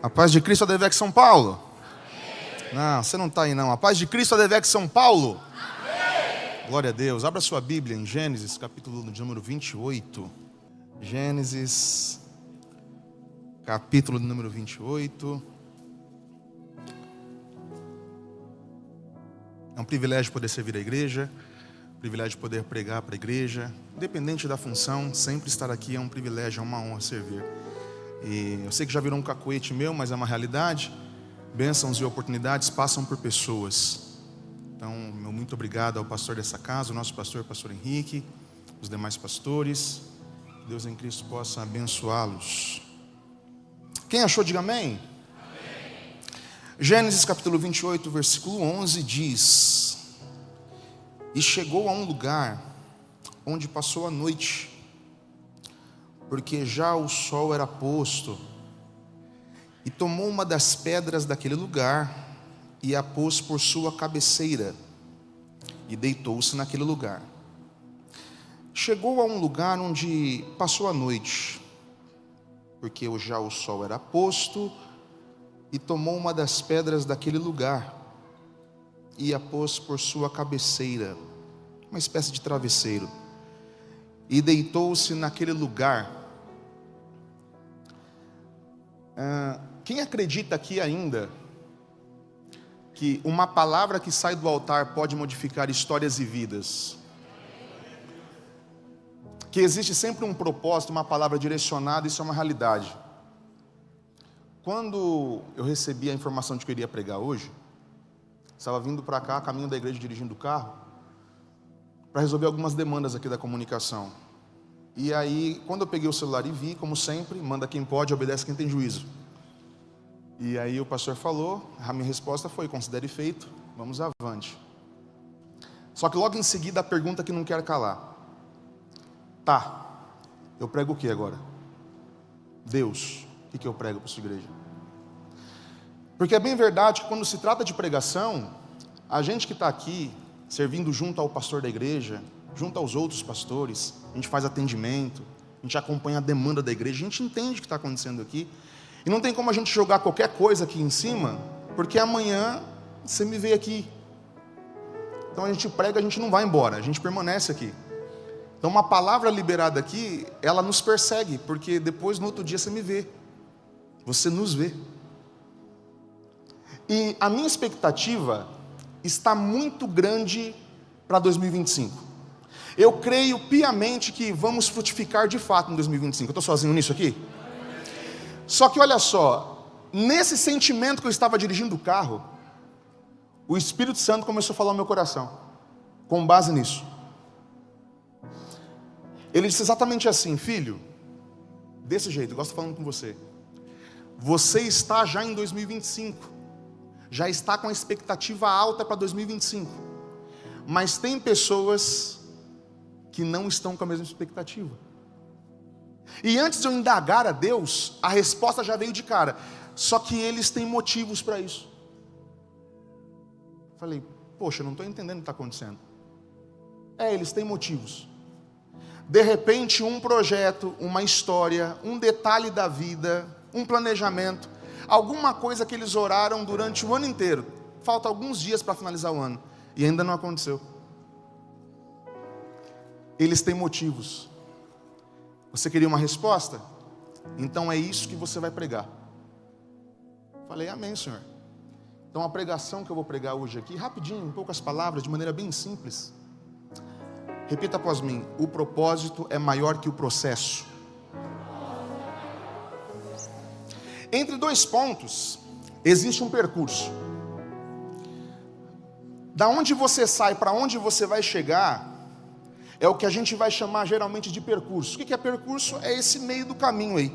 A paz de Cristo ADVEC São Paulo? Amém. Não, você não está aí não. A paz de Cristo ADVEC São Paulo? Amém. Glória a Deus. Abra sua Bíblia em Gênesis, capítulo de número 28. Gênesis, capítulo de número 28. É um privilégio poder servir a igreja, privilégio poder pregar para a igreja. Independente da função, sempre estar aqui é um privilégio, é uma honra servir. E eu sei que já virou um cacuete meu, mas é uma realidade. Bênçãos e oportunidades passam por pessoas. Então, meu muito obrigado ao pastor dessa casa, o nosso pastor, pastor Henrique, os demais pastores. Que Deus em Cristo possa abençoá-los. Quem achou, diga amém. Amém. Gênesis capítulo 28, versículo 11 diz: E chegou a um lugar onde passou a noite, porque já o sol era posto, e tomou uma das pedras daquele lugar, e a pôs por sua cabeceira, e deitou-se naquele lugar. Chegou a um lugar onde passou a noite, porque já o sol era posto, e tomou uma das pedras daquele lugar, e a pôs por sua cabeceira, uma espécie de travesseiro, e deitou-se naquele lugar. Quem acredita aqui ainda que uma palavra que sai do altar pode modificar histórias e vidas? Que existe sempre um propósito, uma palavra direcionada, isso é uma realidade. Quando eu recebi a informação de que eu iria pregar hoje, estava vindo para cá, a caminho da igreja, dirigindo o carro, para resolver algumas demandas aqui da comunicação. E aí, quando eu peguei o celular e vi, como sempre, manda quem pode, obedece quem tem juízo. E aí o pastor falou, a minha resposta foi: considere feito, vamos avante. Só que logo em seguida a pergunta que não quer calar: tá, eu prego o que agora? Deus, o que eu prego para sua igreja? Porque é bem verdade que quando se trata de pregação, a gente que está aqui, servindo junto ao pastor da igreja, junto aos outros pastores, a gente faz atendimento, a gente acompanha a demanda da igreja, a gente entende o que está acontecendo aqui. E não tem como a gente jogar qualquer coisa aqui em cima, porque amanhã você me vê aqui. Então a gente prega, a gente não vai embora, a gente permanece aqui. Então uma palavra liberada aqui, ela nos persegue, porque depois no outro dia você me vê, você nos vê. E a minha expectativa está muito grande para 2025. Eu creio piamente que vamos frutificar de fato em 2025. Eu estou sozinho nisso aqui? Só que olha só, nesse sentimento que eu estava dirigindo o carro, o Espírito Santo começou a falar no meu coração, com base nisso. Ele disse exatamente assim: filho, desse jeito, eu gosto falando com você. Você está já em 2025, já está com a expectativa alta para 2025, mas tem pessoas que não estão com a mesma expectativa. E antes de eu indagar a Deus, a resposta já veio de cara: só que eles têm motivos para isso. Falei, poxa, eu não estou entendendo o que está acontecendo. Eles têm motivos. De repente um projeto, uma história, um detalhe da vida, um planejamento, alguma coisa que eles oraram durante o ano inteiro, falta alguns dias para finalizar o ano, e ainda não aconteceu. Eles têm motivos. Você queria uma resposta? Então é isso que você vai pregar. Falei, amém, Senhor. Então a pregação que eu vou pregar hoje aqui, rapidinho, em poucas palavras, de maneira bem simples. Repita após mim: o propósito é maior que o processo. Entre dois pontos, existe um percurso. Da onde você sai para onde você vai chegar, é o que a gente vai chamar geralmente de percurso. O que é percurso? É esse meio do caminho aí.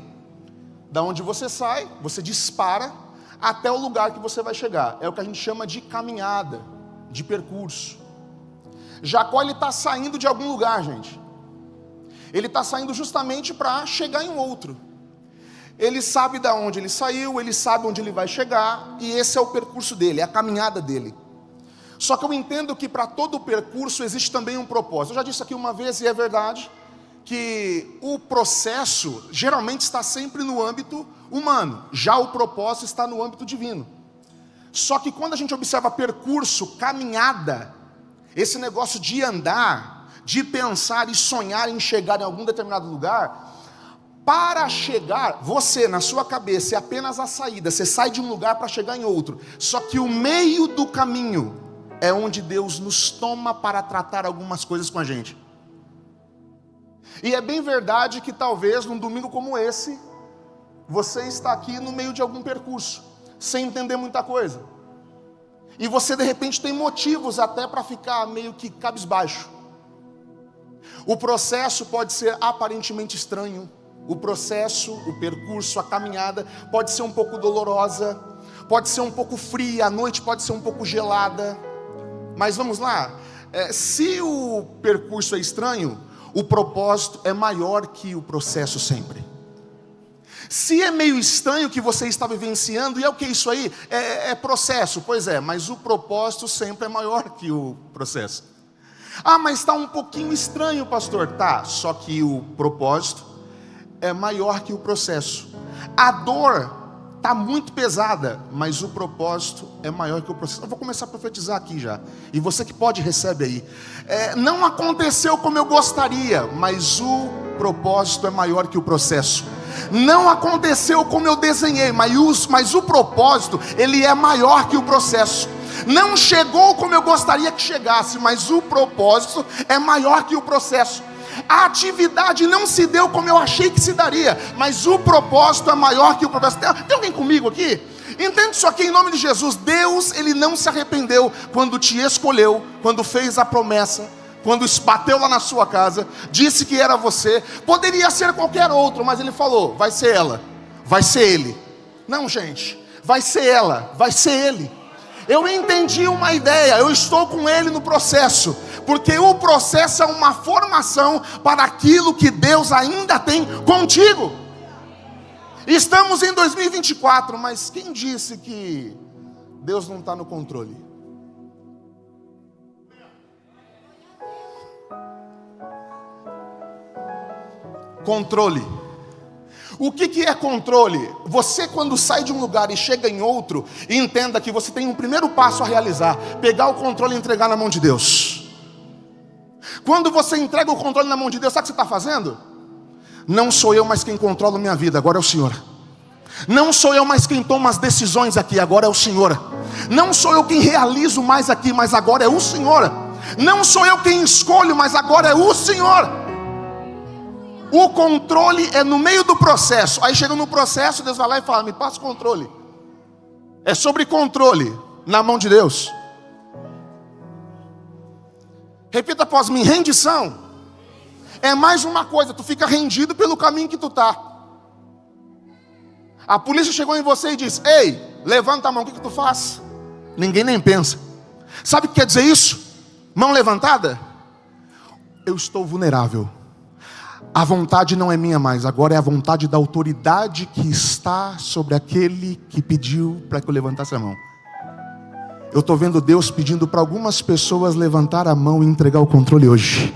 Da onde você sai, você dispara, até o lugar que você vai chegar. É o que a gente chama de caminhada, de percurso. Jacó, ele está saindo de algum lugar, gente. Ele está saindo justamente para chegar em outro. Ele sabe de onde ele saiu, ele sabe onde ele vai chegar, e esse é o percurso dele, é a caminhada dele. Só que eu entendo que para todo o percurso existe também um propósito. Eu já disse aqui uma vez, e é verdade, que o processo geralmente está sempre no âmbito humano, já o propósito está no âmbito divino. Só que quando a gente observa percurso, caminhada, esse negócio de andar, de pensar e sonhar em chegar em algum determinado lugar, para chegar, você na sua cabeça é apenas a saída, você sai de um lugar para chegar em outro. Só que o meio do caminho é onde Deus nos toma para tratar algumas coisas com a gente. E é bem verdade que talvez num domingo como esse, você está aqui no meio de algum percurso, sem entender muita coisa. E você de repente tem motivos até para ficar meio que cabisbaixo. O processo pode ser aparentemente estranho. O processo, o percurso, a caminhada pode ser um pouco dolorosa, pode ser um pouco fria, a noite pode ser um pouco gelada. Mas vamos lá, se o percurso é estranho, o propósito é maior que o processo sempre. Se é meio estranho que você está vivenciando, e é o que é isso aí? É processo, pois é, mas o propósito sempre é maior que o processo. Ah, mas está um pouquinho estranho, pastor. Tá, só que o propósito é maior que o processo. A dor está muito pesada, mas o propósito é maior que o processo. Eu vou começar a profetizar aqui já. E você que pode, recebe aí. Não aconteceu como eu gostaria, mas o propósito é maior que o processo. Não aconteceu como eu desenhei, mas o propósito, ele é maior que o processo. Não chegou como eu gostaria que chegasse, mas o propósito é maior que o processo. A atividade não se deu como eu achei que se daria, mas o propósito é maior que o processo. Tem alguém comigo aqui? Entende isso aqui em nome de Jesus. Deus, ele não se arrependeu quando te escolheu, quando fez a promessa, quando bateu lá na sua casa, disse que era você. Poderia ser qualquer outro, mas ele falou, vai ser ela, vai ser ele. Não, gente, vai ser ela, vai ser ele. Eu entendi uma ideia, eu estou com ele no processo, porque o processo é uma formação para aquilo que Deus ainda tem contigo. Estamos em 2024, mas quem disse que Deus não está no controle? Controle. O que é controle? Você, quando sai de um lugar e chega em outro, entenda que você tem um primeiro passo a realizar: pegar o controle e entregar na mão de Deus. Quando você entrega o controle na mão de Deus, sabe o que você está fazendo? Não sou eu mais quem controla a minha vida, agora é o Senhor. Não sou eu mais quem toma as decisões aqui, agora é o Senhor. Não sou eu quem realizo mais aqui, mas agora é o Senhor. Não sou eu quem escolho, mas agora é o Senhor. O controle é no meio do processo. Aí chega no processo, Deus vai lá e fala, me passa o controle. É sobre controle na mão de Deus. Repita após mim, rendição. É mais uma coisa, tu fica rendido pelo caminho que tu está. A polícia chegou em você e disse, ei, levanta a mão, o que tu faz? Ninguém nem pensa. Sabe o que quer dizer isso? Mão levantada? Eu estou vulnerável. A vontade não é minha mais, agora é a vontade da autoridade que está sobre aquele que pediu para que eu levantasse a mão. Eu estou vendo Deus pedindo para algumas pessoas levantar a mão e entregar o controle hoje.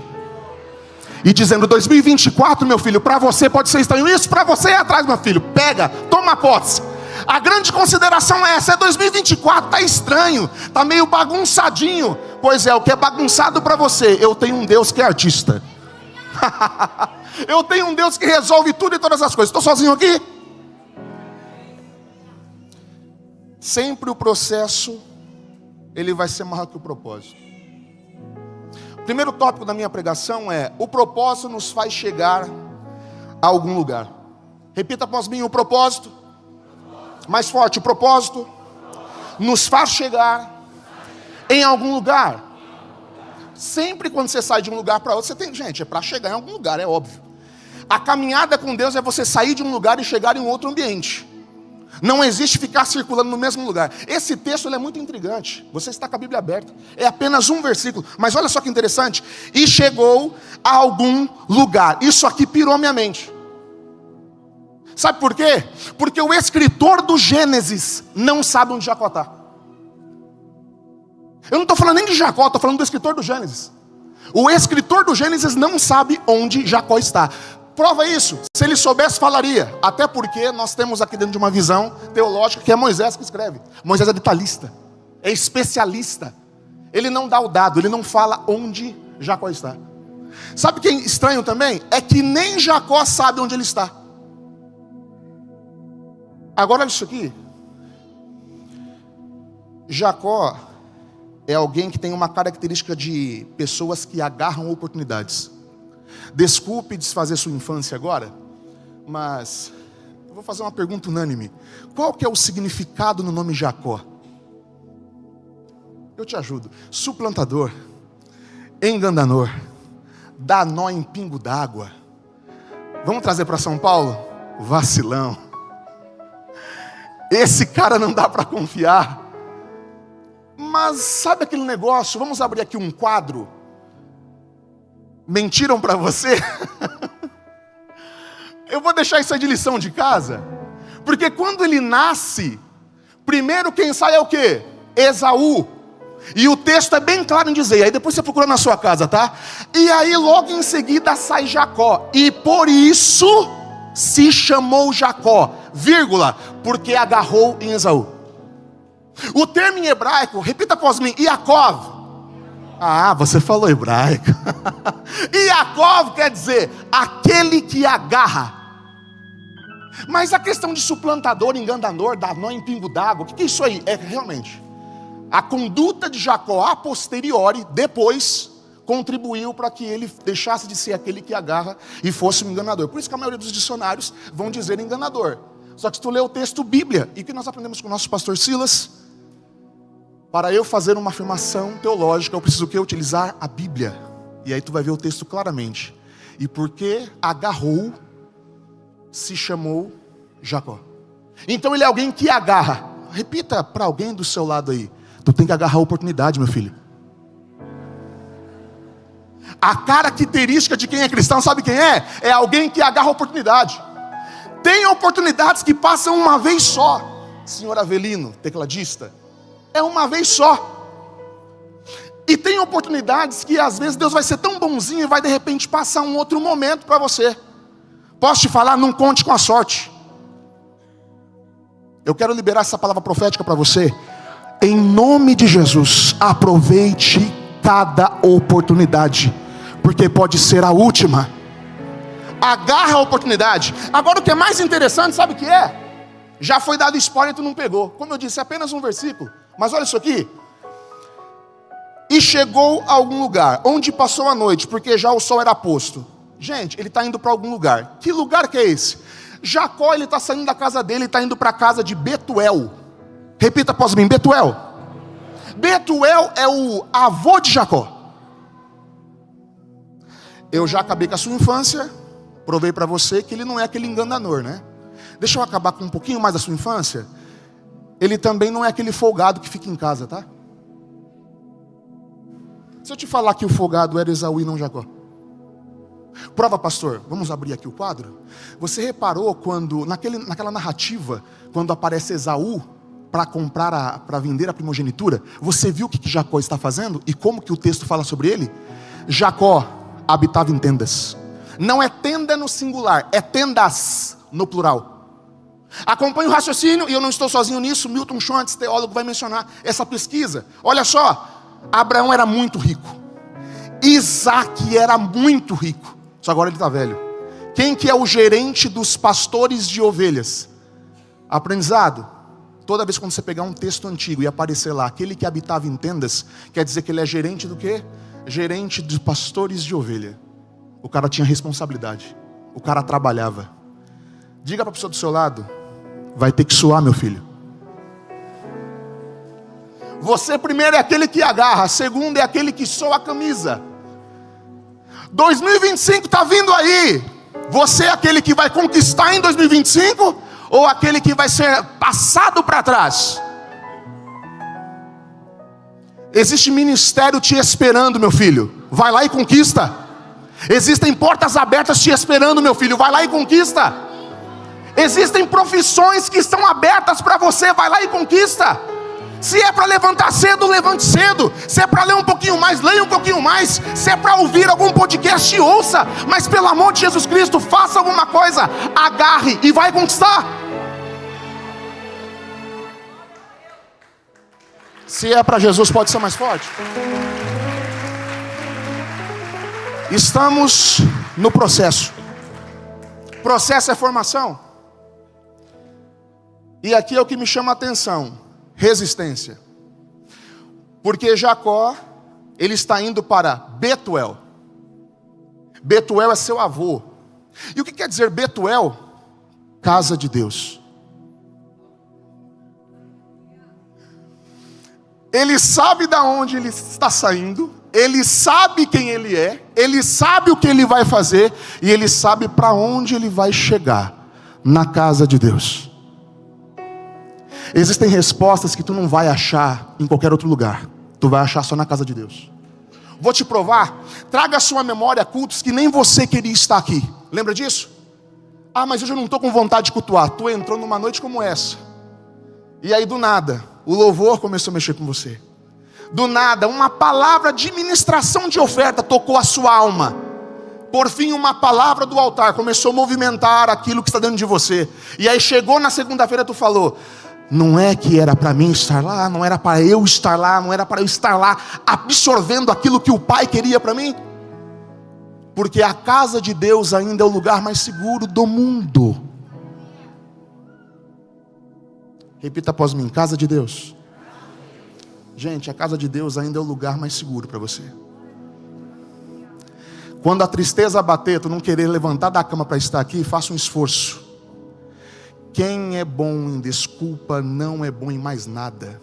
E dizendo, 2024, meu filho, para você pode ser estranho, isso para você é atrás, meu filho, pega, toma posse. A grande consideração é essa, 2024, está estranho, está meio bagunçadinho. Pois é, o que é bagunçado para você, eu tenho um Deus que é artista. Eu tenho um Deus que resolve tudo e todas as coisas. Estou sozinho aqui? Sempre o processo, ele vai ser maior que o propósito. O primeiro tópico da minha pregação é: o propósito nos faz chegar a algum lugar. Repita após mim, o propósito. Mais forte, o propósito nos faz chegar em algum lugar. Sempre quando você sai de um lugar para outro, você tem, gente, é para chegar em algum lugar, é óbvio. A caminhada com Deus é você sair de um lugar e chegar em um outro ambiente. Não existe ficar circulando no mesmo lugar. Esse texto ele é muito intrigante. Você está com a Bíblia aberta. É apenas um versículo. Mas olha só que interessante. E chegou a algum lugar. Isso aqui pirou a minha mente. Sabe por quê? Porque o escritor do Gênesis não sabe onde Jacó está. Eu não estou falando nem de Jacó, estou falando do escritor do Gênesis. O escritor do Gênesis não sabe onde Jacó está. Prova isso, se ele soubesse falaria. Até porque nós temos aqui dentro de uma visão teológica que é Moisés que escreve. Moisés é detalhista, é especialista. Ele não dá o dado, ele não fala onde Jacó está. Sabe o que é estranho também? É que nem Jacó sabe onde ele está. Agora olha isso aqui. Jacó é alguém que tem uma característica de pessoas que agarram oportunidades. Desculpe desfazer sua infância agora, mas eu vou fazer uma pergunta unânime. Qual que é o significado no nome Jacó? Eu te ajudo. Suplantador, enganador, dá nó em pingo d'água. Vamos trazer para São Paulo? Vacilão. Esse cara não dá para confiar. Mas sabe aquele negócio? Vamos abrir aqui um quadro. Mentiram para você? Eu vou deixar isso aí de lição de casa. Porque quando ele nasce, primeiro quem sai é o quê? Esaú. E o texto é bem claro em dizer, aí depois você procura na sua casa, tá? E aí logo em seguida sai Jacó. E por isso se chamou Jacó, vírgula, porque agarrou em Esaú. O termo em hebraico, repita após mim, Yaakov. Ah, você falou hebraico. Yaakov quer dizer aquele que agarra. Mas a questão de suplantador, enganador, dar nó em pingo d'água, o que é isso aí? É realmente a conduta de Jacó a posteriori, depois, contribuiu para que ele deixasse de ser aquele que agarra e fosse um enganador. Por isso que a maioria dos dicionários vão dizer enganador. Só que se tu ler o texto Bíblia, e que nós aprendemos com o nosso pastor Silas, para eu fazer uma afirmação teológica, eu preciso que utilizar a Bíblia. E aí tu vai ver o texto claramente. E porque agarrou, se chamou Jacó. Então ele é alguém que agarra. Repita para alguém do seu lado aí. Tu tem que agarrar a oportunidade, meu filho. A característica de quem é cristão, sabe quem é? É alguém que agarra a oportunidade. Tem oportunidades que passam uma vez só. Senhor Avelino, tecladista, é uma vez só. E tem oportunidades que às vezes Deus vai ser tão bonzinho e vai de repente passar um outro momento para você. Posso te falar, não conte com a sorte. Eu quero liberar essa palavra profética para você. Em nome de Jesus, aproveite cada oportunidade, porque pode ser a última. Agarra a oportunidade. Agora o que é mais interessante, sabe o que é? Já foi dado spoiler e tu não pegou. Como eu disse, é apenas um versículo. Mas olha isso aqui. E chegou a algum lugar, onde passou a noite, porque já o sol era posto. Gente, ele está indo para algum lugar. Que lugar que é esse? Jacó, ele está saindo da casa dele, está indo para a casa de Betuel. Repita após mim, Betuel. Betuel é o avô de Jacó. Eu já acabei com a sua infância. Provei para você que ele não é aquele enganador, né? Deixa eu acabar com um pouquinho mais da sua infância. Ele também não é aquele folgado que fica em casa, tá? Se eu te falar que o folgado era Esaú e não Jacó. Prova, pastor, vamos abrir aqui o quadro. Você reparou quando, naquela narrativa, quando aparece Esaú para vender a primogenitura, você viu o que Jacó está fazendo? E como que o texto fala sobre ele? Jacó habitava em tendas. Não é tenda no singular, é tendas no plural. Acompanhe o raciocínio, e eu não estou sozinho nisso. Milton Schantz, teólogo, vai mencionar essa pesquisa. Olha só, Abraão era muito rico, Isaac era muito rico, só agora ele está velho. Quem que é o gerente dos pastores de ovelhas? Aprendizado. Toda vez quando você pegar um texto antigo e aparecer lá, aquele que habitava em tendas, quer dizer que ele é gerente do quê? Gerente de pastores de ovelha. O cara tinha responsabilidade, o cara trabalhava. Diga para a pessoa do seu lado, vai ter que suar, meu filho. Você primeiro é aquele que agarra, segundo é aquele que soa a camisa. 2025 está vindo aí. Você é aquele que vai conquistar em 2025 ou aquele que vai ser passado para trás? Existe ministério te esperando, meu filho. Vai lá e conquista. Existem portas abertas te esperando, meu filho. Vai lá e conquista. Existem profissões que estão abertas para você. Vai lá e conquista. Se é para levantar cedo, levante cedo. Se é para ler um pouquinho mais, leia um pouquinho mais. Se é para ouvir algum podcast, ouça. Mas pelo amor de Jesus Cristo, faça alguma coisa. Agarre e vai conquistar. Se é para Jesus, pode ser mais forte. Estamos no processo. Processo é formação. E aqui é o que me chama a atenção: resistência. Porque Jacó, ele está indo para Betuel. Betuel é seu avô. E o que quer dizer Betuel? Casa de Deus. Ele sabe de onde ele está saindo, ele sabe quem ele é, ele sabe o que ele vai fazer, e ele sabe para onde ele vai chegar: na casa de Deus. Existem respostas que tu não vai achar em qualquer outro lugar, tu vai achar só na casa de Deus. Vou te provar. Traga à sua memória cultos que nem você queria estar aqui. Lembra disso? Ah, mas hoje eu não estou com vontade de cultuar. Tu entrou numa noite como essa, e aí do nada o louvor começou a mexer com você. Do nada, uma palavra de ministração de oferta tocou a sua alma. Por fim, uma palavra do altar começou a movimentar aquilo que está dentro de você. E aí chegou na segunda-feira, tu falou: não é que era para mim estar lá, não era para eu estar lá, não era para eu estar lá absorvendo aquilo que o Pai queria para mim. Porque a casa de Deus ainda é o lugar mais seguro do mundo. Repita após mim: casa de Deus. Gente, a casa de Deus ainda é o lugar mais seguro para você. Quando a tristeza bater, tu não querer levantar da cama para estar aqui, faça um esforço. Quem é bom em desculpa não é bom em mais nada.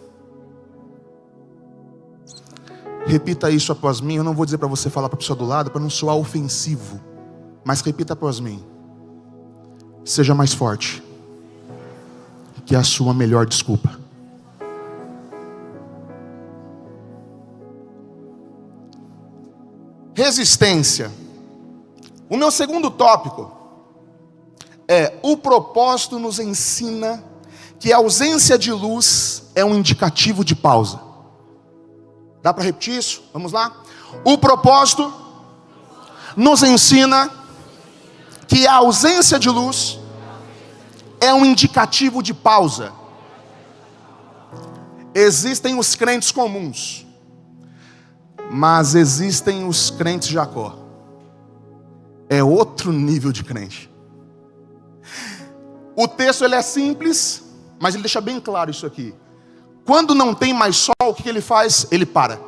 Repita isso após mim. Eu não vou dizer para você falar para a pessoa do lado, para não soar ofensivo, mas repita após mim: seja mais forte que a sua melhor desculpa. Resistência. O meu segundo tópico é: o propósito nos ensina que a ausência de luz é um indicativo de pausa. Dá para repetir isso? Vamos lá? O propósito nos ensina que a ausência de luz é um indicativo de pausa. Existem os crentes comuns, mas existem os crentes Jacó. É outro nível de crente. O texto ele é simples, mas ele deixa bem claro isso aqui. Quando não tem mais sol, o que ele faz? Ele para.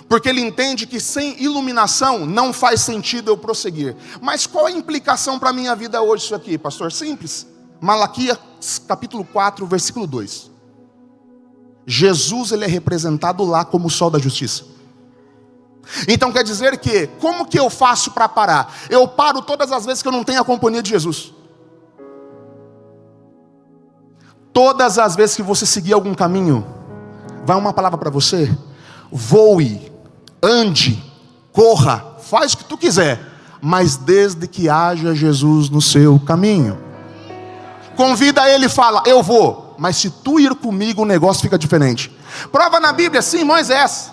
Porque ele entende que sem iluminação não faz sentido eu prosseguir. Mas qual a implicação para a minha vida hoje isso aqui, pastor? Simples. Malaquias capítulo 4, versículo 2. Jesus ele é representado lá como o sol da justiça. Então quer dizer que, como que eu faço para parar? Eu paro todas as vezes que eu não tenho a companhia de Jesus. Todas as vezes que você seguir algum caminho, vai uma palavra para você: voe, ande, corra, faz o que tu quiser, mas desde que haja Jesus no seu caminho. Convida ele e fala: eu vou, mas se tu ir comigo o negócio fica diferente. Prova na Bíblia, sim, Moisés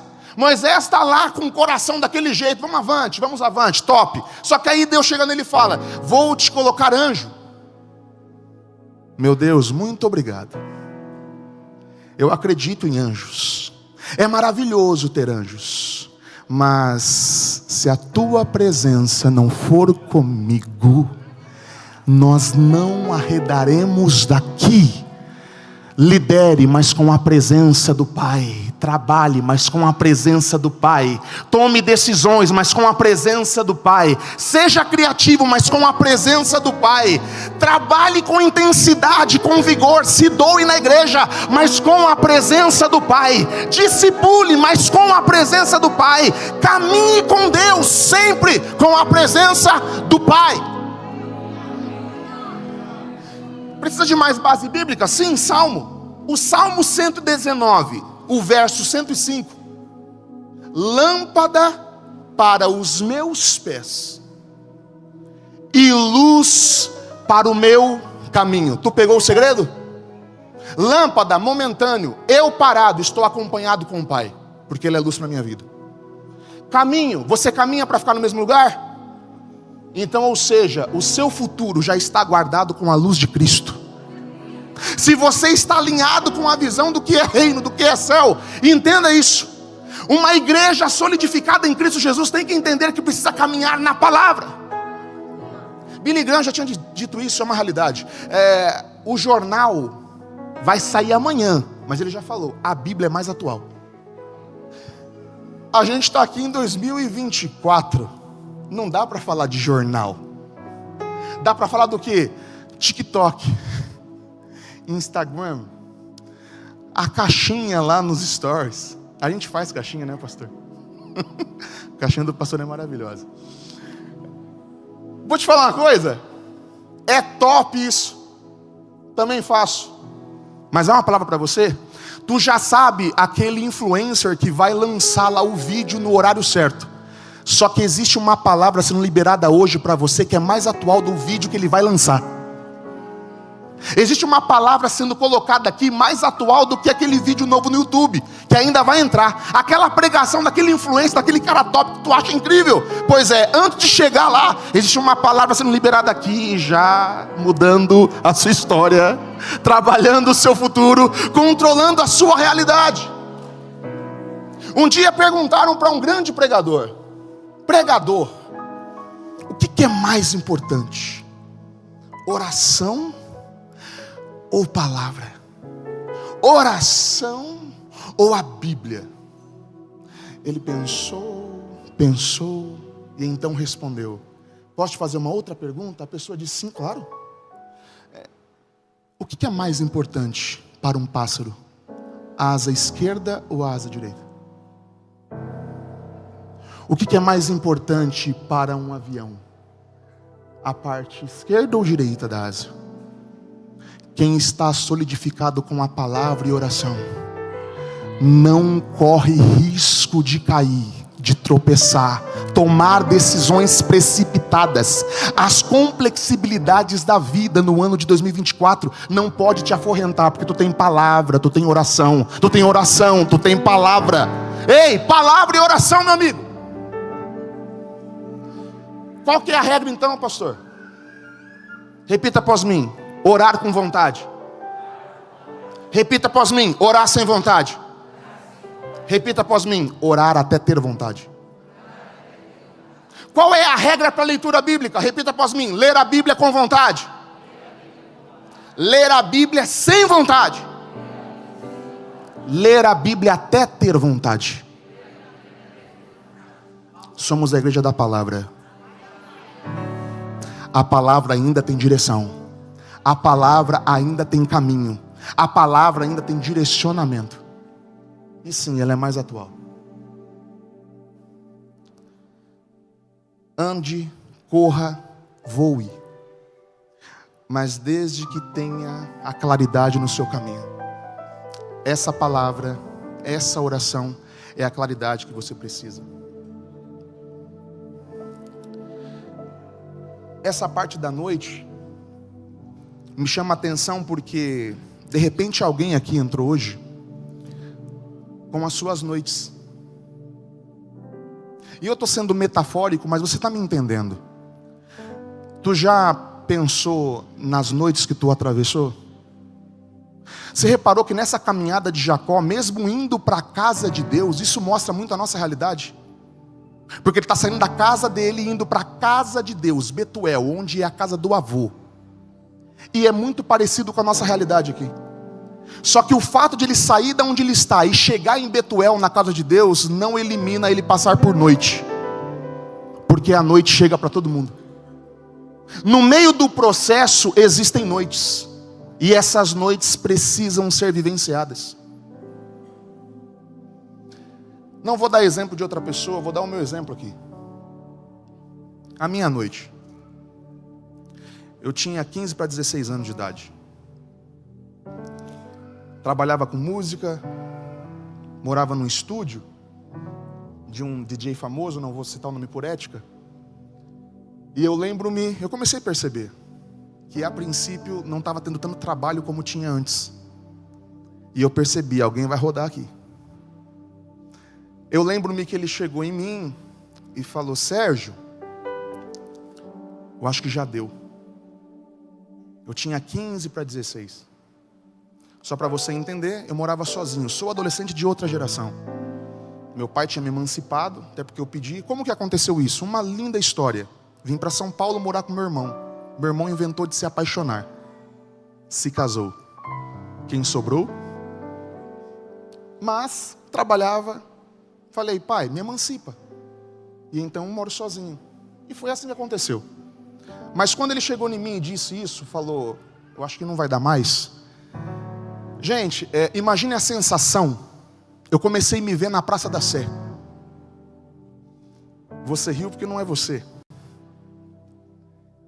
está lá com o coração daquele jeito: vamos avante, top. Só que aí Deus chega nele e fala: vou te colocar anjo. Meu Deus, muito obrigado. Eu acredito em anjos, é maravilhoso ter anjos, mas se a tua presença não for comigo, nós não arredaremos daqui. Lidere, mas com a presença do Pai. Trabalhe, mas com a presença do Pai. Tome decisões, mas com a presença do Pai. Seja criativo, mas com a presença do Pai. Trabalhe com intensidade, com vigor. Se doe na igreja, mas com a presença do Pai. Discipule, mas com a presença do Pai. Caminhe com Deus, sempre com a presença do Pai. Precisa de mais base bíblica? Sim, Salmo. O Salmo 119, o verso 105. Lâmpada para os meus pés e luz para o meu caminho. Tu pegou o segredo? Lâmpada, momentâneo. Eu parado, estou acompanhado com o Pai, porque Ele é luz na minha vida. Caminho, você caminha para ficar no mesmo lugar? Então, ou seja, o seu futuro já está guardado com a luz de Cristo. Se você está alinhado com a visão do que é reino, do que é céu, entenda isso. Uma igreja solidificada em Cristo Jesus tem que entender que precisa caminhar na palavra. Billy Graham já tinha dito isso, é uma realidade. O jornal vai sair amanhã, mas ele já falou, a Bíblia é mais atual. A gente está aqui em 2024, não dá para falar de jornal. Dá para falar do que? TikTok, Instagram, a caixinha lá nos stories. A gente faz caixinha, né, pastor? A caixinha do pastor é maravilhosa. Vou te falar uma coisa, é top isso, também faço. Mas é uma palavra para você? Tu já sabe aquele influencer que vai lançar lá o vídeo no horário certo. Só que existe uma palavra sendo liberada hoje para você que é mais atual do vídeo que ele vai lançar. Existe uma palavra sendo colocada aqui mais atual do que aquele vídeo novo no YouTube, que ainda vai entrar. Aquela pregação daquele influencer, daquele cara top que tu acha incrível. Pois é, antes de chegar lá, existe uma palavra sendo liberada aqui, já mudando a sua história, trabalhando o seu futuro, controlando a sua realidade. Um dia perguntaram para um grande pregador: pregador, o que é mais importante? Oração ou palavra? Oração ou a Bíblia? Ele pensou e então respondeu: posso te fazer uma outra pergunta? A pessoa disse sim, claro. O que é mais importante para um pássaro? A asa esquerda ou a asa direita? O que é mais importante para um avião? A parte esquerda ou direita da asa? Quem está solidificado com a palavra e oração não corre risco de cair, de tropeçar, tomar decisões precipitadas. As complexibilidades da vida no ano de 2024 não pode te aforrentar, porque tu tem palavra, tu tem oração, tu tem palavra. Ei, palavra e oração, meu amigo. Qual que é a regra então, pastor? Repita após mim: orar com vontade. Repita após mim: orar sem vontade. Repita após mim: orar até ter vontade. Qual é a regra para a leitura bíblica? Repita após mim: ler a Bíblia com vontade. Ler a Bíblia sem vontade. Ler a Bíblia até ter vontade. Somos a igreja da palavra. A palavra ainda tem direção. A palavra ainda tem caminho. A palavra ainda tem direcionamento. E sim, ela é mais atual. Ande, corra, voe, mas desde que tenha a claridade no seu caminho. Essa palavra, essa oração é a claridade que você precisa. Essa parte da noite me chama a atenção porque de repente alguém aqui entrou hoje com as suas noites. E eu estou sendo metafórico, mas você está me entendendo. Tu já pensou nas noites que tu atravessou? Você reparou que nessa caminhada de Jacó, mesmo indo para a casa de Deus, isso mostra muito a nossa realidade. Porque ele está saindo da casa dele e indo para a casa de Deus, Betuel, onde é a casa do avô. E é muito parecido com a nossa realidade aqui. Só que o fato de ele sair de onde ele está e chegar em Betuel, na casa de Deus, não elimina ele passar por noite. Porque a noite chega para todo mundo. No meio do processo existem noites. E essas noites precisam ser vivenciadas. Não vou dar exemplo de outra pessoa, vou dar o meu exemplo aqui. A minha noite. Eu tinha 15 para 16 anos de idade. Trabalhava com música, morava num estúdio de um DJ famoso, não vou citar o nome por ética. E eu comecei a perceber que a princípio não estava tendo tanto trabalho como tinha antes. E eu percebi, alguém vai rodar aqui. Eu lembro-me que ele chegou em mim e falou: Sérgio, eu acho que já deu. Eu tinha 15 para 16. Só para você entender, eu morava sozinho. Sou adolescente de outra geração. Meu pai tinha me emancipado, até porque eu pedi. Como que aconteceu isso? Uma linda história. Vim para São Paulo morar com meu irmão. Meu irmão inventou de se apaixonar. Se casou. Quem sobrou? Mas trabalhava. Falei: pai, me emancipa. E então eu moro sozinho. E foi assim que aconteceu. Mas quando ele chegou em mim e disse isso, falou: eu acho que não vai dar mais. Gente, imagine a sensação. Eu comecei a me ver na Praça da Sé. Você riu porque não é você.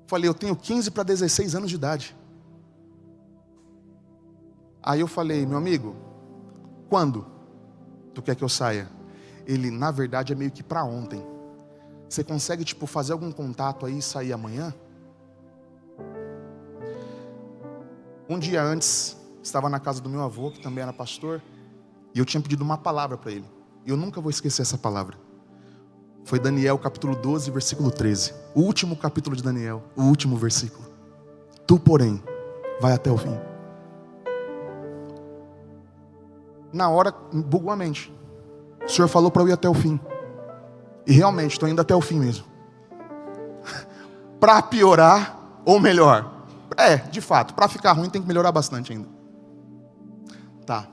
Falei: eu tenho 15 para 16 anos de idade. Aí eu falei: meu amigo, quando tu quer que eu saia? Ele: na verdade é meio que para ontem. Você consegue fazer algum contato aí e sair amanhã? Um dia antes, estava na casa do meu avô, que também era pastor, e eu tinha pedido uma palavra para ele. Eu nunca vou esquecer essa palavra. Foi Daniel capítulo 12, versículo 13. O último capítulo de Daniel, o último versículo. Tu, porém, vai até o fim. Na hora, bugou a mente. O Senhor falou para eu ir até o fim. E realmente, estou indo até o fim mesmo. Para piorar, ou melhor. De fato, para ficar ruim tem que melhorar bastante ainda. Tá.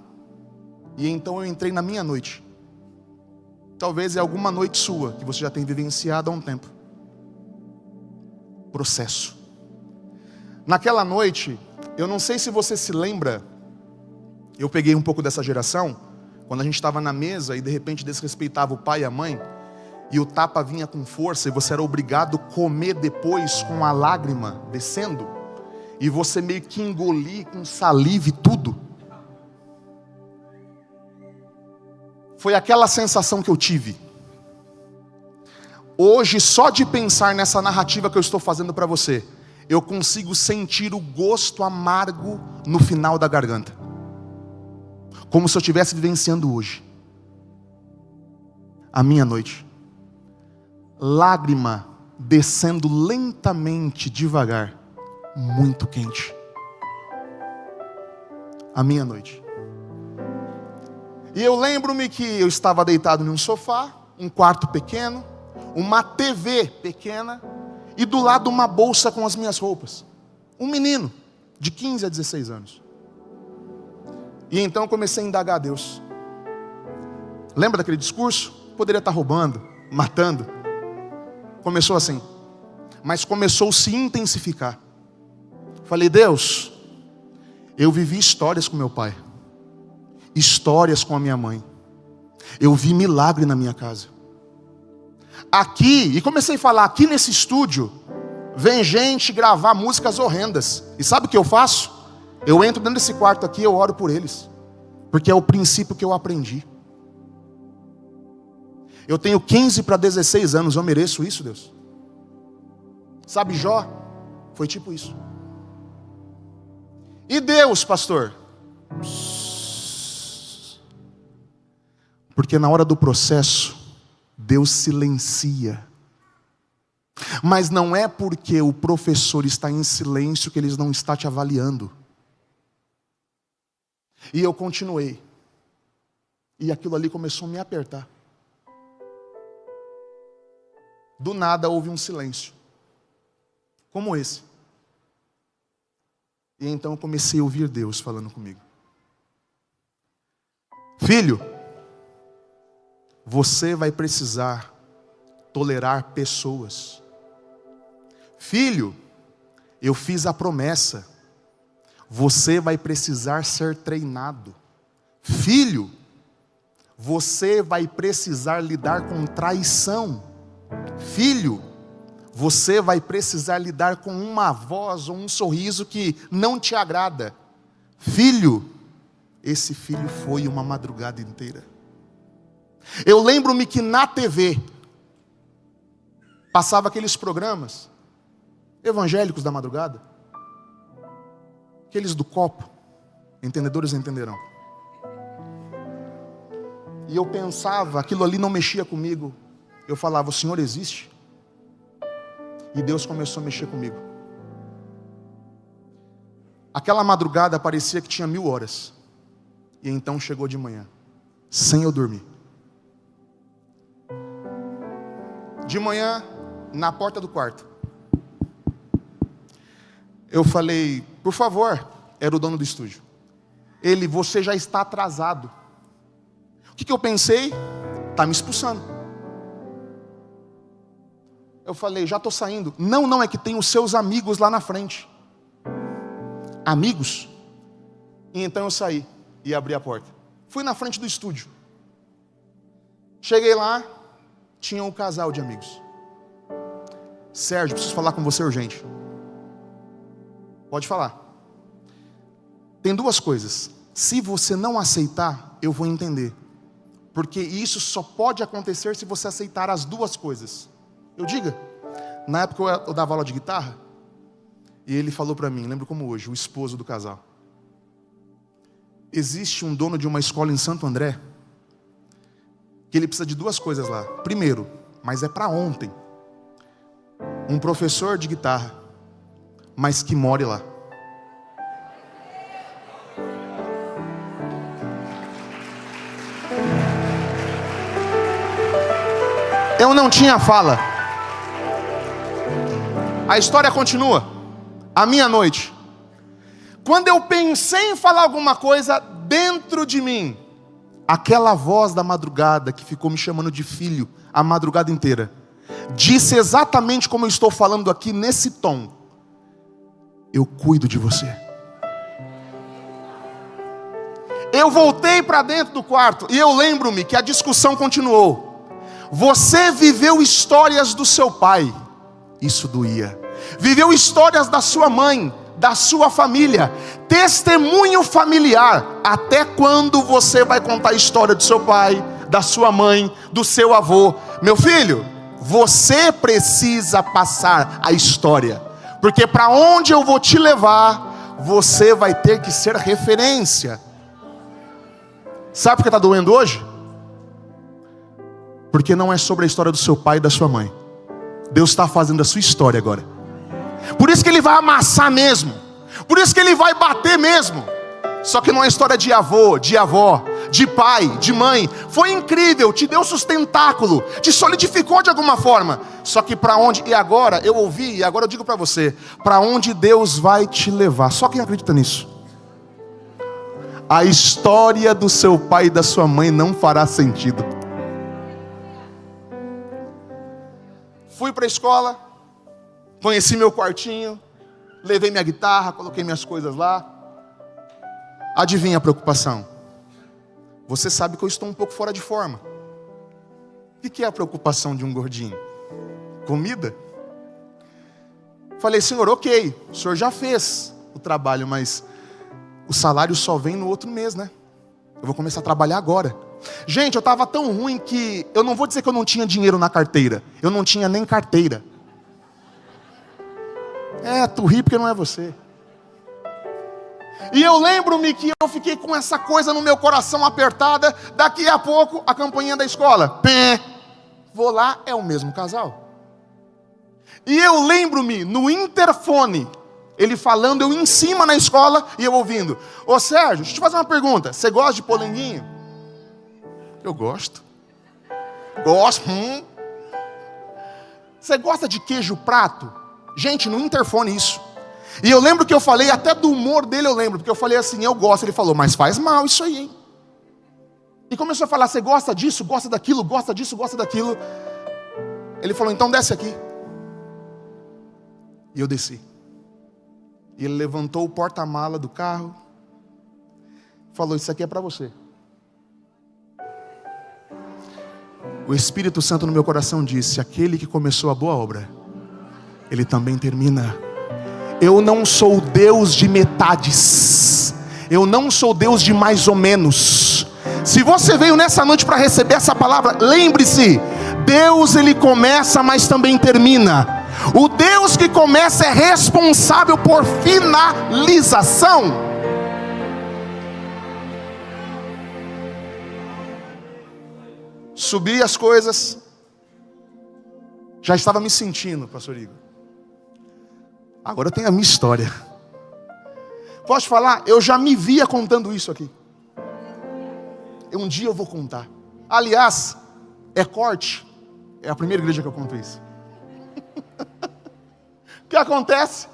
E então eu entrei na minha noite. Talvez é alguma noite sua, que você já tem vivenciado há um tempo. Processo. Naquela noite, eu não sei se você se lembra, eu peguei um pouco dessa geração, quando a gente estava na mesa e de repente desrespeitava o pai e a mãe, e o tapa vinha com força, e você era obrigado a comer depois com a lágrima descendo, e você meio que engolir com saliva e tudo. Foi aquela sensação que eu tive. Hoje, só de pensar nessa narrativa que eu estou fazendo para você, eu consigo sentir o gosto amargo no final da garganta. Como se eu estivesse vivenciando hoje. A minha noite. Lágrima descendo lentamente, devagar. Muito quente. A minha noite. E eu lembro-me que eu estava deitado em um sofá, um quarto pequeno, uma TV pequena, e do lado uma bolsa com as minhas roupas. Um menino, de 15 a 16 anos. E então eu comecei a indagar a Deus. Lembra daquele discurso? Poderia estar roubando, matando. Começou assim. Mas começou a se intensificar. Falei: Deus, eu vivi histórias com meu pai. Histórias com a minha mãe. Eu vi milagre na minha casa. Aqui, e comecei a falar, aqui nesse estúdio, vem gente gravar músicas horrendas. E sabe o que eu faço? Eu entro dentro desse quarto aqui e eu oro por eles. Porque é o princípio que eu aprendi. Eu tenho 15 para 16 anos, eu mereço isso, Deus? Sabe Jó? Foi tipo isso. E Deus, pastor? Porque na hora do processo, Deus silencia. Mas não é porque o professor está em silêncio que ele não está te avaliando. E eu continuei. E aquilo ali começou a me apertar. Do nada houve um silêncio. Como esse. E então eu comecei a ouvir Deus falando comigo. Filho, você vai precisar tolerar pessoas. Filho, eu fiz a promessa. Você vai precisar ser treinado. Filho, você vai precisar lidar com traição. Filho, você vai precisar lidar com uma voz ou um sorriso que não te agrada. Filho, esse filho foi uma madrugada inteira. Eu lembro-me que na TV passava aqueles programas evangélicos da madrugada, aqueles do copo, entendedores entenderão. e eu pensava, aquilo ali não mexia comigo. Eu falava, o Senhor existe? E Deus começou a mexer comigo. Aquela madrugada parecia que tinha 1000 horas. E então chegou de manhã, sem eu dormir. De manhã, na porta do quarto, eu falei, por favor, era o dono do estúdio. Ele, você já está atrasado. O que eu pensei? Está me expulsando. Eu falei, já estou saindo. Não, é que tem os seus amigos lá na frente. Amigos? E então eu saí e abri a porta. Fui na frente do estúdio. Cheguei lá, tinha um casal de amigos. Sérgio, preciso falar com você urgente. Pode falar. Tem 2 coisas. Se você não aceitar, eu vou entender. Porque isso só pode acontecer se você aceitar as 2 coisas. Eu diga. Na época eu dava aula de guitarra. E ele falou para mim, lembro como hoje, o esposo do casal. Existe um dono de uma escola em Santo André, que ele precisa de 2 coisas lá. Primeiro, mas é para ontem, um professor de guitarra, mas que more lá. Eu não tinha fala. A história continua. A minha noite. Quando eu pensei em falar alguma coisa dentro de mim, aquela voz da madrugada que ficou me chamando de filho a madrugada inteira, disse exatamente como eu estou falando aqui nesse tom: eu cuido de você. Eu voltei para dentro do quarto e eu lembro-me que a discussão continuou. Você viveu histórias do seu pai, isso doía. Viveu histórias da sua mãe, da sua família, testemunho familiar. Até quando você vai contar a história do seu pai, da sua mãe, do seu avô? Meu filho, você precisa passar a história, porque para onde eu vou te levar, você vai ter que ser referência. Sabe por que está doendo hoje? Porque não é sobre a história do seu pai e da sua mãe. Deus está fazendo a sua história agora. Por isso que Ele vai amassar mesmo. Por isso que Ele vai bater mesmo. Só que não é história de avô, de avó, de pai, de mãe. Foi incrível, te deu sustentáculo, te solidificou de alguma forma. Só que para onde, e agora eu ouvi, e agora eu digo para você, para onde Deus vai te levar. Só quem acredita nisso. A história do seu pai e da sua mãe não fará sentido. Fui para a escola, conheci meu quartinho, levei minha guitarra, coloquei minhas coisas lá. Adivinha a preocupação? Você sabe que eu estou um pouco fora de forma. O que é a preocupação de um gordinho? Comida? Falei, Senhor, ok, o Senhor já fez o trabalho, mas o salário só vem no outro mês, né? Eu vou começar a trabalhar agora. Gente, eu estava tão ruim que eu não vou dizer que eu não tinha dinheiro na carteira. Eu não tinha nem carteira. Tu ri porque não é você. E eu lembro-me que eu fiquei com essa coisa no meu coração apertada. Daqui a pouco, a campainha da escola. Pé. Vou lá, é o mesmo casal. E eu lembro-me, no interfone, ele falando, eu em cima na escola e eu ouvindo. Ô Sérgio, deixa eu te fazer uma pergunta. Você gosta de polenguinho? Eu gosto. Gosto. Você gosta de queijo prato? Gente, no interfone isso. E eu lembro que eu falei, até do humor dele eu lembro, porque eu falei assim, eu gosto. Ele falou, mas faz mal isso aí, hein? E começou a falar, você gosta disso, gosta daquilo, gosta disso, gosta daquilo. Ele falou, então desce aqui. E eu desci. E ele levantou o porta-mala do carro. Falou, isso aqui é para você. O Espírito Santo no meu coração disse, aquele que começou a boa obra, Ele também termina. Eu não sou Deus de metades. Eu não sou Deus de mais ou menos. Se você veio nessa noite para receber essa palavra, lembre-se, Deus Ele começa, mas também termina. O Deus que começa é responsável por finalização. subi as coisas. Já estava me sentindo, pastor Igor. Agora eu tenho a minha história. Posso falar? Eu já me via contando isso aqui. Um dia eu vou contar. Aliás, é corte. É a primeira igreja que eu conto isso. O que acontece?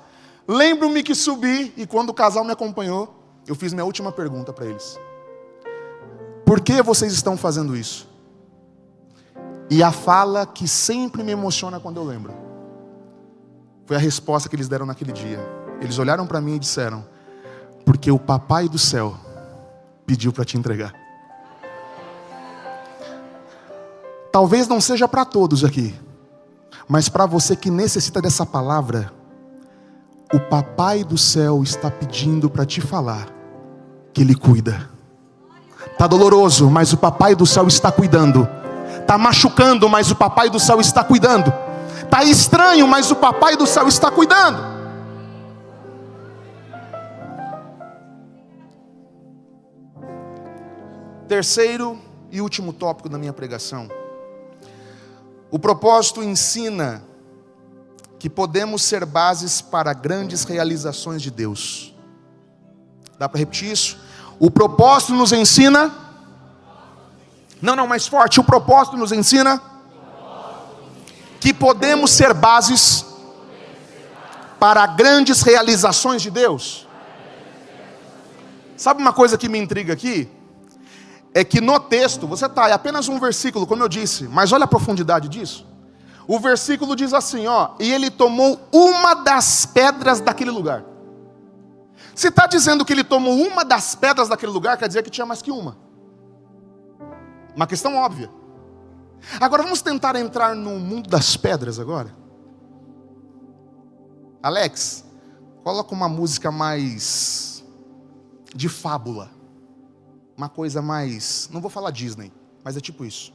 Lembro-me que subi e quando o casal me acompanhou, eu fiz minha última pergunta para eles. Por que vocês estão fazendo isso? E a fala que sempre me emociona quando eu lembro, foi a resposta que eles deram naquele dia. Eles olharam para mim e disseram: porque o papai do céu pediu para te entregar. Talvez não seja para todos aqui, mas para você que necessita dessa palavra, o papai do céu está pedindo para te falar que ele cuida. Está doloroso, mas o papai do céu está cuidando. Está machucando, mas o papai do céu está cuidando. Está estranho, mas o papai do céu está cuidando. Terceiro e último tópico da minha pregação. O propósito ensina que podemos ser bases para grandes realizações de Deus. Dá para repetir isso? O propósito nos ensina... Não, mais forte. O propósito nos ensina que podemos ser bases para grandes realizações de Deus. Sabe uma coisa que me intriga aqui? É que no texto, é apenas um versículo, como eu disse, mas olha a profundidade disso. O versículo diz assim, e ele tomou uma das pedras daquele lugar. Se está dizendo que ele tomou uma das pedras daquele lugar, quer dizer que tinha mais que uma. Uma questão óbvia. Agora vamos tentar entrar no mundo das pedras agora. Alex, coloca uma música mais de fábula. Uma coisa mais, não vou falar Disney, mas é tipo isso.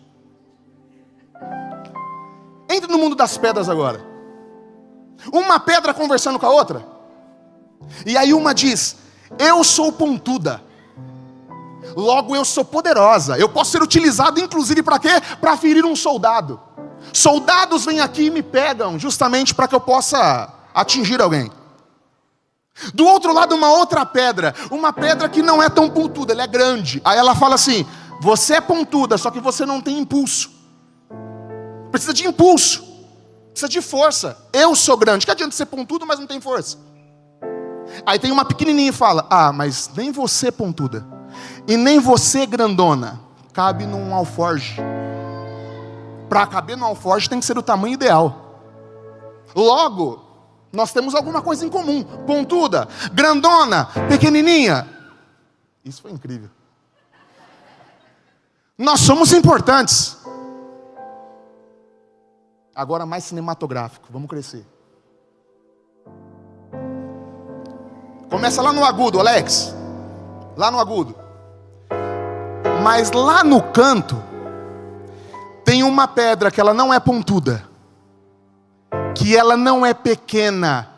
Entre no mundo das pedras agora. Uma pedra conversando com a outra. E aí uma diz: eu sou pontuda. Logo eu sou poderosa. Eu posso ser utilizado inclusive para quê? Para ferir um soldado. Soldados vêm aqui e me pegam justamente para que eu possa atingir alguém. Do outro lado uma outra pedra. Uma pedra que não é tão pontuda, ela é grande. Aí ela fala assim: você é pontuda, só que você não tem impulso. Precisa de impulso. Precisa de força. Eu sou grande. Que adianta ser pontudo, mas não tem força? Aí tem uma pequenininha e fala: mas nem você é pontuda. E nem você grandona. Cabe num alforje. Para caber no alforje tem que ser o tamanho ideal. Logo, nós temos alguma coisa em comum. Pontuda, grandona, pequenininha. Isso foi incrível. Nós somos importantes. Agora mais cinematográfico. Vamos crescer. Começa lá no agudo, Alex. Lá no agudo. Mas lá no canto tem uma pedra que ela não é pontuda, que ela não é pequena,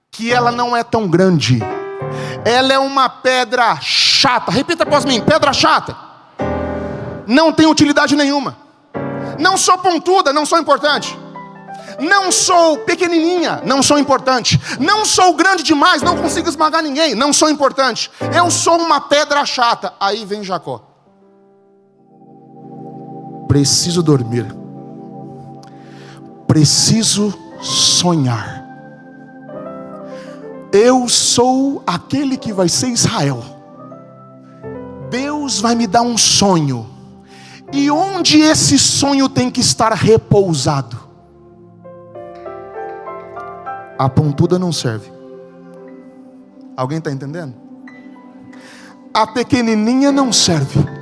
que ela não é tão grande. Ela é uma pedra chata. Repita após mim: pedra chata. Não tem utilidade nenhuma. Não sou pontuda, não sou importante. Não sou pequenininha, não sou importante. Não sou grande demais, não consigo esmagar ninguém, não sou importante. Eu sou uma pedra chata. Aí vem Jacó. Preciso dormir. Preciso sonhar. Eu sou aquele que vai ser Israel. Deus vai me dar um sonho. E onde esse sonho tem que estar repousado? A pontuda não serve. Alguém está entendendo? A pequenininha não serve.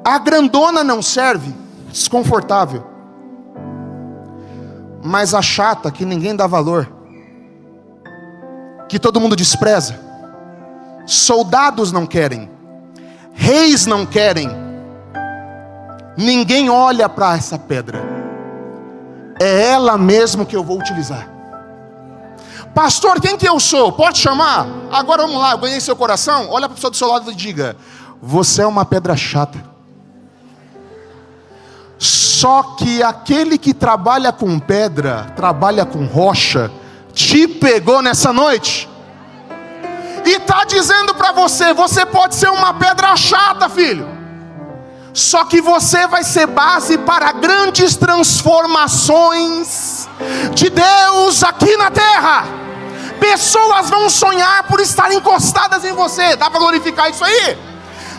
A grandona não serve, desconfortável. Mas a chata, que ninguém dá valor, que todo mundo despreza, soldados não querem, reis não querem, ninguém olha para essa pedra. É ela mesmo que eu vou utilizar. Pastor, quem que eu sou? Pode chamar? Agora vamos lá, eu ganhei seu coração. Olha para a pessoa do seu lado e diga: você é uma pedra chata. Só que aquele que trabalha com pedra, trabalha com rocha, te pegou nessa noite. E está dizendo para você, você pode ser uma pedra chata, filho. Só que você vai ser base para grandes transformações de Deus aqui na terra. Pessoas vão sonhar por estar encostadas em você. Dá para glorificar isso aí?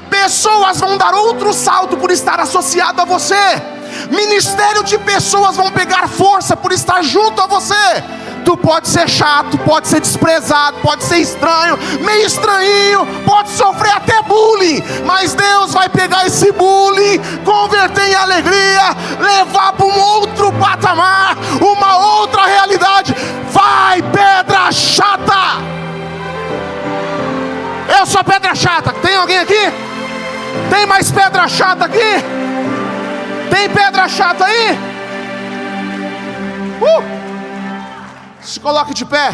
Pessoas vão dar outro salto por estar associado a você. Ministério de pessoas vão pegar força por estar junto a você. Tu pode ser chato, pode ser desprezado, pode ser estranho, meio estranhinho, pode sofrer até bullying, mas Deus vai pegar esse bullying, converter em alegria, levar para um outro patamar, uma outra realidade. Vai, pedra chata! Eu sou pedra chata. Tem alguém aqui? Tem mais pedra chata aqui? Tem pedra chata aí? Se coloque de pé.